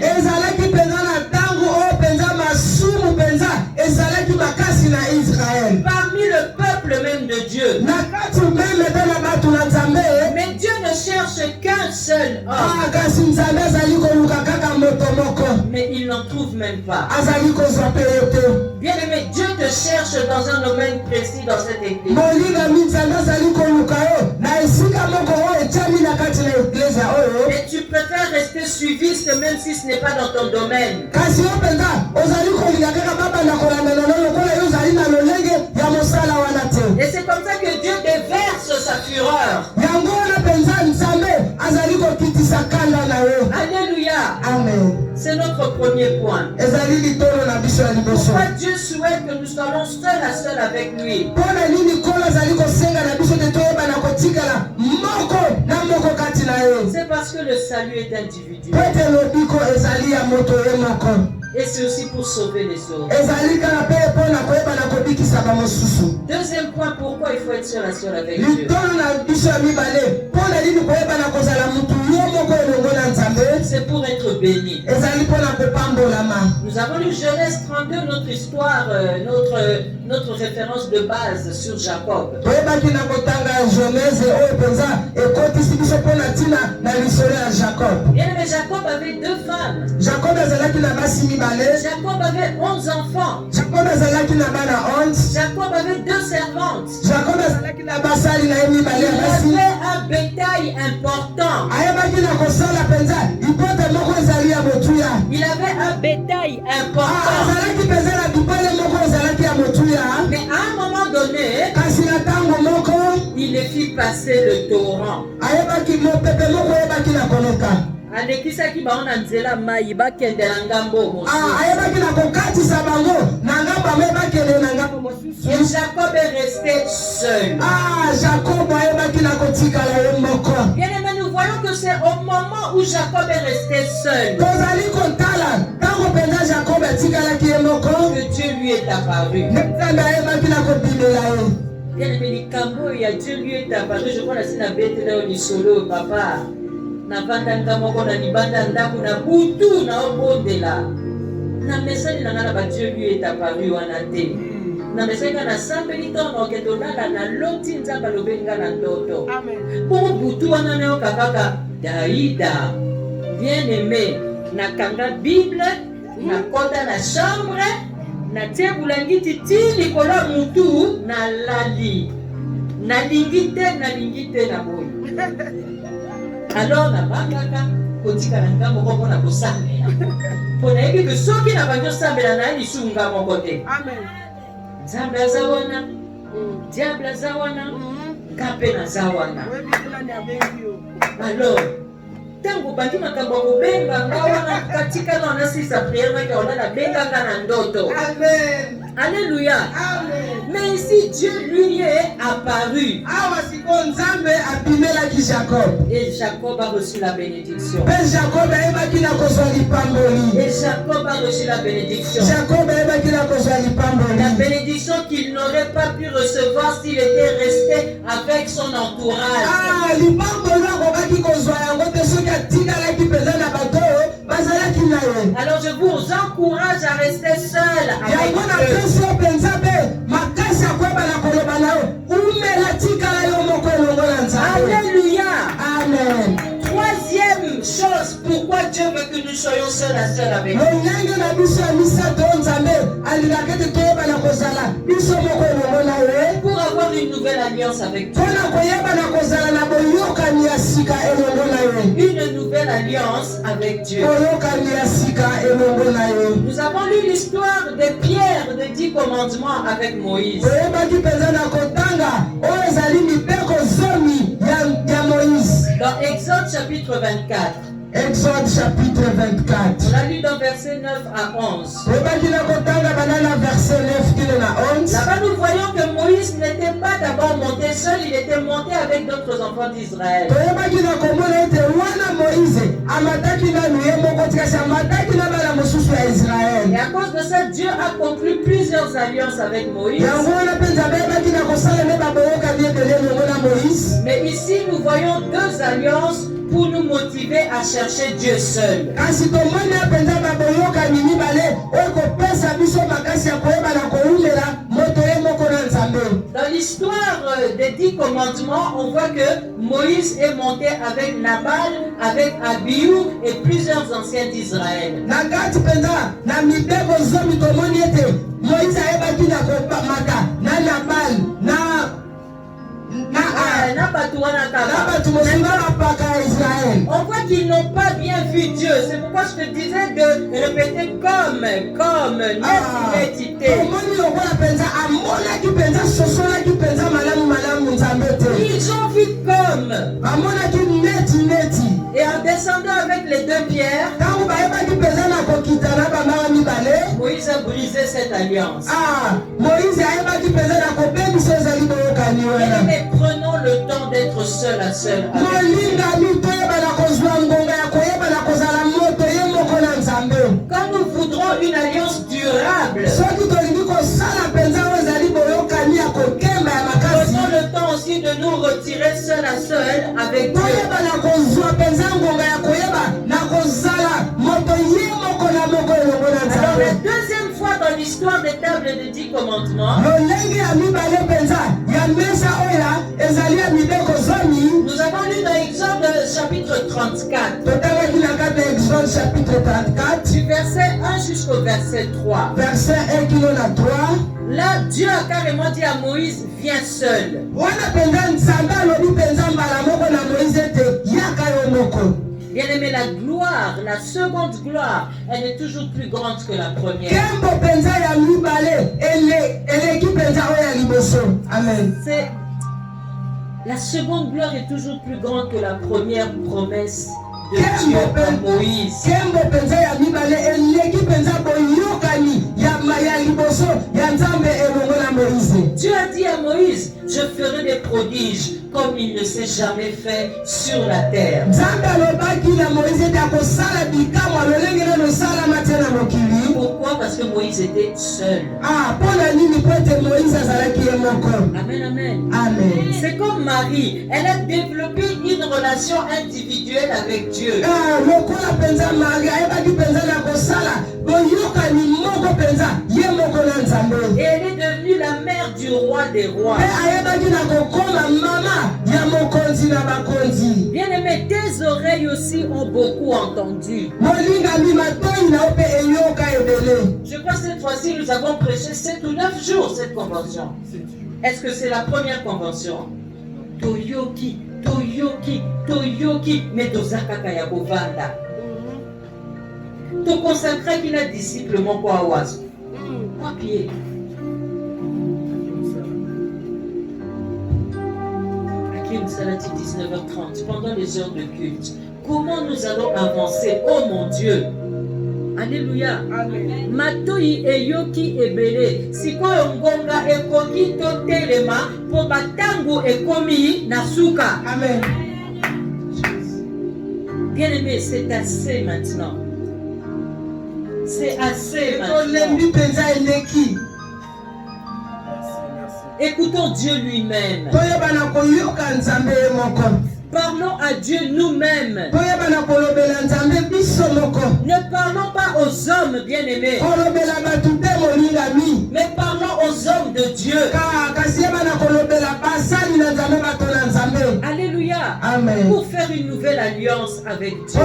Parmi le peuple même de Dieu. Mais Dieu ne cherche qu'un seul homme. Mais il n'en trouve même pas. Bien aimé, Dieu te cherche dans un domaine précis dans cette église. Et tu préfères rester suiviste même si ce n'est pas dans ton domaine. Et c'est comme ça que Dieu déverse sa fureur. Alléluia. Amen. C'est notre premier point. Pourquoi Dieu souhaite que nous soyons seul à seul avec lui? C'est parce que le salut est individuel. Et c'est aussi pour sauver les autres. Deuxième point, pourquoi il faut être seul à seul avec Dieu? C'est pour être béni. Nous avons lu Genèse 32, notre histoire, notre référence de base sur Jacob. Bien aimé, Jacob avait deux femmes. Jacob avait 11 enfants. Jacob avait 2 servantes. Il avait un bétail important. Il avait un bétail important. Mais à un moment donné, il les fit passer le torrent. ayebaki mopepe moko oyebaki na konoka. Alekisaki bango na nzela mai bakende na ngambo mosusu. ayebaki na kokatisa bango na ngambo ame bakende na ngambo mosusu. Et Jacob est resté seul. Jacob ayebaki na kotikala ye moko. Bien aimé, nous voyons que c'est au moment où Jacob est resté seul tozali kotala ntango mpenza Jacob atikalaki ye moko que Dieu lui est apparu. nzambe ayebaki na kobimela ye. Bien aimé, likambo ya Dieu lui est apparu. Je crois que c'est na betela au lisolo papa. Na vandanga moko na libanda ndako na butu na obondela. Na mesali na ngana ba Dieu lui est apparu wana te. Na mesali na sambeli to na oketolala na loti nzamba lobenga na ndoto. Amen. Pour butu wana na okakaka Daïda. Bien aimé, na kanga Bible, na kota na chambre, na tie bulangiti ti likolo mutu na lali. Na lingite na boy. Alors na bangaka kotika na ngambo moko na kosambela. Pona yebi que soki na banyo sambela na lisunga moko te. Amen. Nzambe azawana, diable azawana, kape na zawana. Alors, tango bandi makambo kobenga ngawana katika na nasisa prière na kaona benga na ndoto. Amen. Alléluia. Amen. Mais ici Dieu lui est apparu. Et Jacob a reçu la bénédiction. Et Jacob a reçu la bénédiction. La bénédiction qu'il n'aurait pas pu recevoir s'il était resté avec son entourage. Alors je vous encourage à rester seul avec Dieu. Alléluia. Amen. Troisième chose, pourquoi Dieu veut que nous soyons seuls à seul avec lui. Pour avoir une nouvelle alliance avec Dieu. Une nouvelle alliance avec Dieu. Nous avons lu l'histoire de Pierre des 10 commandements avec Moïse. Dans Exode chapitre 24. Exode chapitre 24. On l'a lu dans verset 9 à 11. Là-bas nous voyons que Moïse n'était pas d'abord monté seul, il était monté avec d'autres enfants d'Israël. Et à cause de ça, Dieu a conclu plusieurs alliances avec Moïse. Mais ici nous voyons deux alliances pour nous motiver à chercher Dieu seul. Dans l'histoire des 10 commandements, on voit que Moïse est monté avec Nabal, avec Abihu et plusieurs anciens d'Israël. On voit qu'ils n'ont pas bien vu Dieu. C'est pourquoi je te disais de répéter comme, netité. Ils ont vu comme. Et en descendant avec les deux pierres, Moïse a brisé cette alliance. Mais prenons le temps d'être seul à seul avec Dieu. Quand nous voudrons une alliance durable, prenons le temps aussi de nous retirer seul à seul avec Dieu. Alors la deuxième fois dans l'histoire des tables des 10 commandements, nous avons lu dans Exode chapitre 34, du verset 1 jusqu'au verset 3. Là, Dieu a carrément dit à Moïse, viens seul. Bien aimé, la gloire, la seconde gloire, elle est toujours plus grande que la première. Amen. La seconde gloire est toujours plus grande que la première promesse de Dieu à Moïse. Kembo penza ya mibale eleki penza boyokani ya liboso ya Nzambe elongo na Moïse. Dieu a dit à Moïse, je ferai des prodiges comme il ne s'est jamais fait sur la terre. Nzambe alobaki na Moïse ta kosala bikamwa lolenge na losala matena mokili. Pourquoi? Parce que Moïse était seul. Ah, pona nini pote Moïse azalaki ye moko. Amen, amen. Amen. C'est comme Marie, elle a développé une relation individuelle avec Dieu. Ah, lokola penza Marie ayebaki penza na kosala boyokani moko penza ye moko na Nzambe. Et elle est devenue la mère du roi des rois. Bien-aimé, tes oreilles aussi ont beaucoup entendu. Je crois que cette fois-ci, nous avons prêché 7 ou 9 jours cette convention. Est-ce que c'est la première convention? Toyoki, Toyoki, Toyoki, mais Tozaka ya Bovanda. To consacrer qu'il a disciple mon quoi oiseau. Quoi pied. Salati 19h30, pendant les heures de culte. Comment nous allons avancer? Oh mon Dieu! Alléluia! Amen. Matoi e yoki ebele. Sikoyo ngonga ekoki to telema po batangu ekomi nasuka. Amen. Bien-aimé, c'est assez maintenant. C'est assez maintenant. Écoutons Dieu lui-même. Parlons à Dieu nous-mêmes. Ne parlons pas aux hommes bien-aimés, mais parlons aux hommes de Dieu. Alléluia. Amen. Pour faire une nouvelle alliance avec Dieu.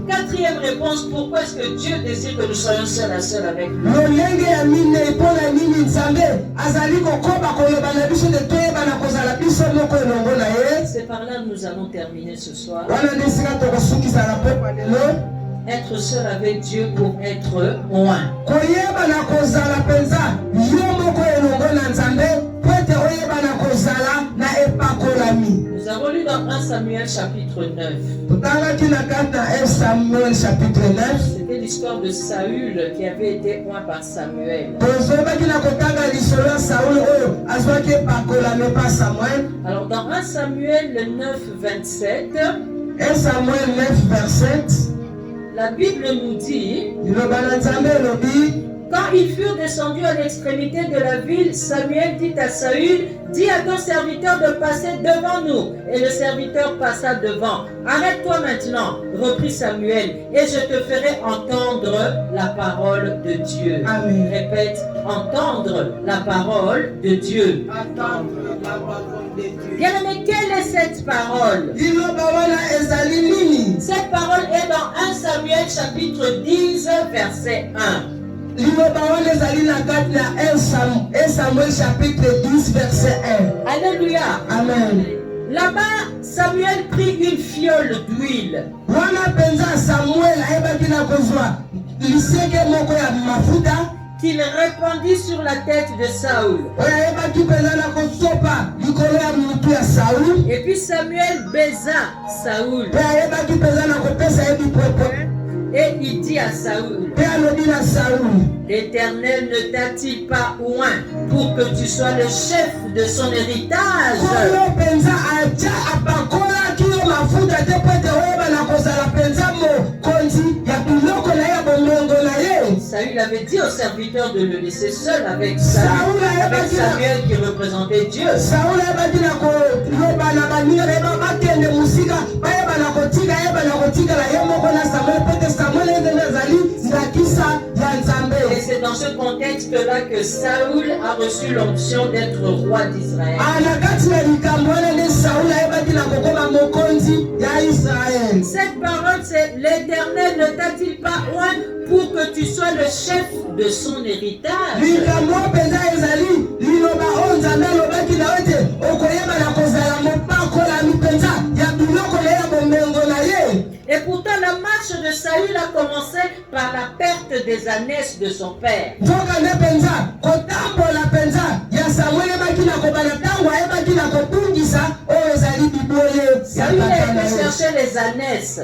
Quatrième réponse, pourquoi est-ce que Dieu désire que nous soyons seuls à seul avec lui? C'est par là que nous allons terminer ce soir. Être seul avec Dieu pour être loin. Nous avons lu dans 1 Samuel chapitre 9. C'était l'histoire de Saül qui avait été oint par Samuel. Alors dans 1 Samuel 9, 27, 1 Samuel 9, verset, la Bible nous dit: quand ils furent descendus à l'extrémité de la ville, Samuel dit à Saül: dis à ton serviteur de passer devant nous. Et le serviteur passa devant. Arrête-toi maintenant, reprit Samuel, et je te ferai entendre la parole de Dieu. Amen. Répète: entendre la parole de Dieu. Attendre la parole de Dieu. Bien-aimé, quelle est cette parole? Cette parole est dans 1 Samuel chapitre 10, verset 1. Samuel chapitre 10 verset 1. Alléluia. Amen. Là-bas, Samuel prit une fiole d'huile. Qu'il répandit sur la tête de Saül. Et puis Samuel baisa Saül. Et il dit à Saül: l'Éternel ne t'a-t-il pas oint pour que tu sois le chef de son héritage? Saül avait dit au serviteur de le laisser seul avec Samuel qui représentait Dieu. Et c'est dans ce contexte-là que Saül a reçu l'onction d'être roi d'Israël. Cette parole, c'est: l'Éternel ne t'a-t-il pas oint pour que tu sois le chef de son héritage? Et pourtant là la marche de Saül a commencé par la perte des ânesses de son père. Saül a été chercher les ânesses.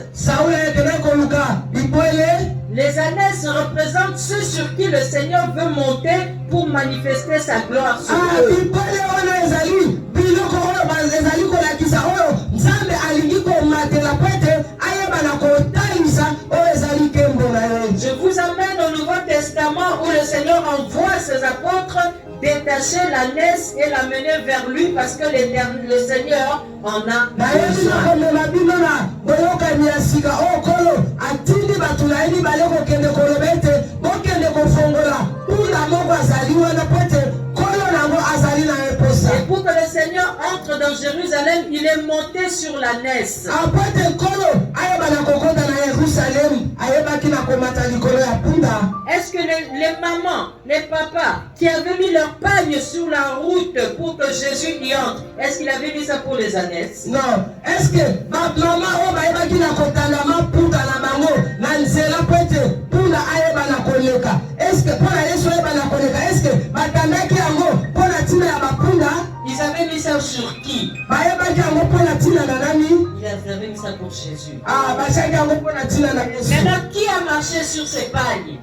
Les ânesses représentent ceux sur qui le Seigneur veut monter pour manifester sa gloire sur eux. Je vous amène au Nouveau Testament où le Seigneur envoie ses apôtres détacher l'ânesse et l'amener vers lui parce que le Seigneur en a besoin. Et pour que le Seigneur entre dans Jérusalem, il est monté sur l'ânesse. Est-ce que les mamans, les papas qui avaient mis leur pagne sur la route pour que Jésus y entre, est-ce qu'il avait mis ça pour les ânesses? Non. Est-ce que maman ils avaient mis ça sur qui? Ils avaient mis ça pour Jésus. Maintenant, qui a marché sur ces pagnes?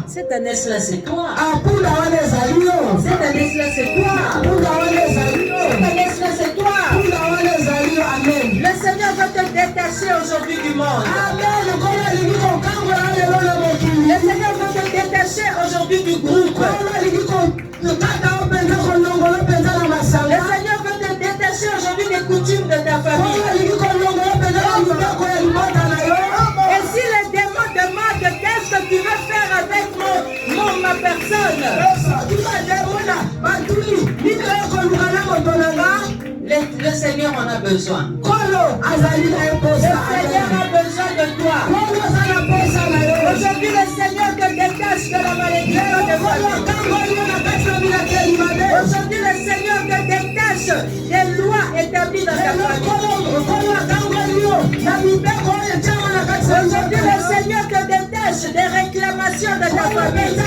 Cette ânesse-là, c'est toi. Cette ânesse-là, c'est toi. Cette ânesse-là, c'est toi. Le Seigneur va te détacher aujourd'hui du monde. Le Seigneur va te détacher aujourd'hui du groupe. Le Seigneur va te détacher aujourd'hui des coutumes de ta famille. Et si les démons demandent qu'est-ce que tu veux faire avec ma personne, le Seigneur en a besoin. Le Seigneur a besoin de toi. Aujourd'hui, le Seigneur te détache de la malédiction de famille. Aujourd'hui, le Seigneur te détache des lois établies dans ta famille. Aujourd'hui, le Seigneur te détache des réclamations de ta famille.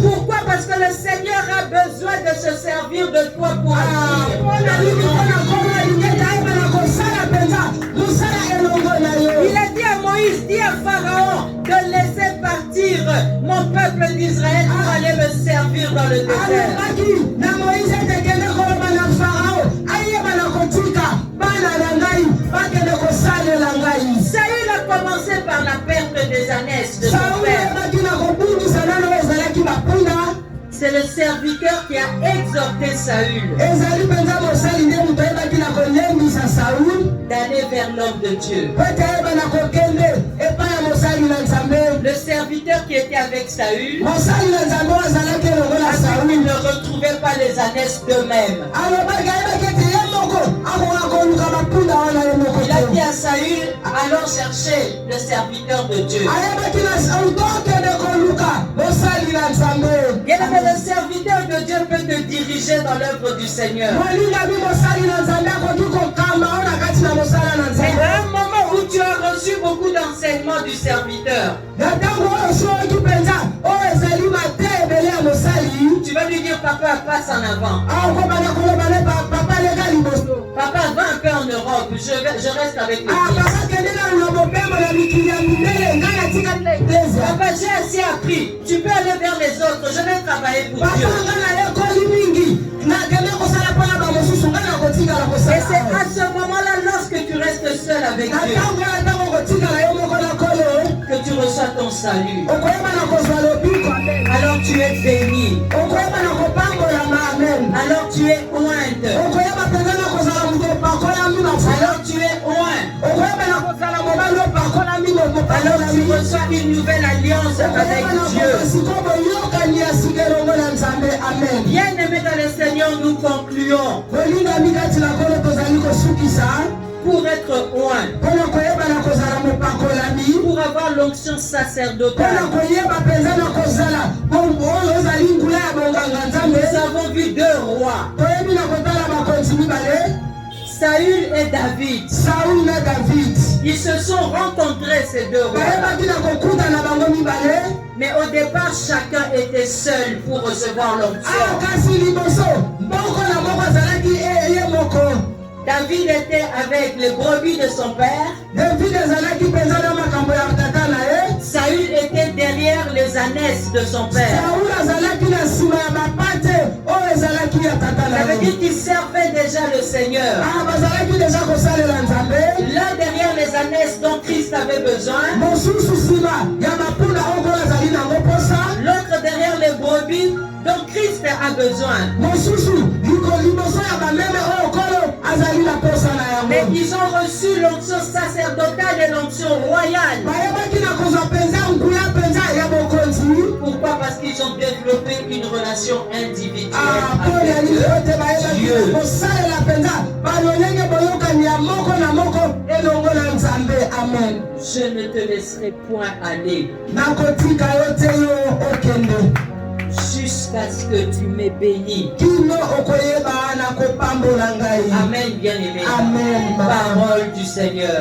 Pourquoi? Parce que le Seigneur a besoin de se servir de toi pour agir. Il a dit à Moïse, dis à Pharaon de laisser partir mon peuple d'Israël pour aller me servir dans le désert. Saül a commencé par la perte des ânesses de son père. C'est le serviteur qui a exhorté Saül d'aller vers l'homme de Dieu. Le serviteur qui était avec Saül il ne retrouvait pas les ânesses d'eux-mêmes. Il a dit à Saül, allons chercher le serviteur de Dieu. Le serviteur de Dieu peut te diriger dans l'œuvre du Seigneur. C'est un moment où tu as reçu beaucoup d'enseignements du serviteur. Tu vas lui dire, papa, passe en avant. Papa, va un peu en Europe. Je reste avec le fils. Papa, j'ai assez appris. Tu peux aller vers les autres. Je vais travailler pour Dieu. Et c'est à ce moment-là, lorsque tu restes seul avec Dieu, que tu reçois ton salut. Alors tu es béni. Alors tu es ointe. Alors tu es oint. Alors tu reçois une nouvelle alliance avec Dieu. Bien-aimés dans le Seigneur, nous concluons. Pour être oint, pour avoir l'onction sacerdotale, Nous avons vu 2 rois, Saül et David. Ils se sont rencontrés, ces 2 rois. Mais au départ, chacun était seul pour recevoir l'onction. David était avec les brebis de son père. Saül était derrière les ânesses de son père. Ça veut dire qu'il servait déjà le Seigneur. L'un derrière les ânesses dont Christ avait besoin. L'autre derrière les brebis dont Christ a besoin. Mais ils ont reçu l'onction sacerdotale et l'onction royale. Pourquoi? Parce qu'ils ont développé une relation individuelle avec Dieu. Je ne te laisserai point aller jusqu'à ce que tu m'aies béni. Amen, bien-aimé. Parole du Seigneur.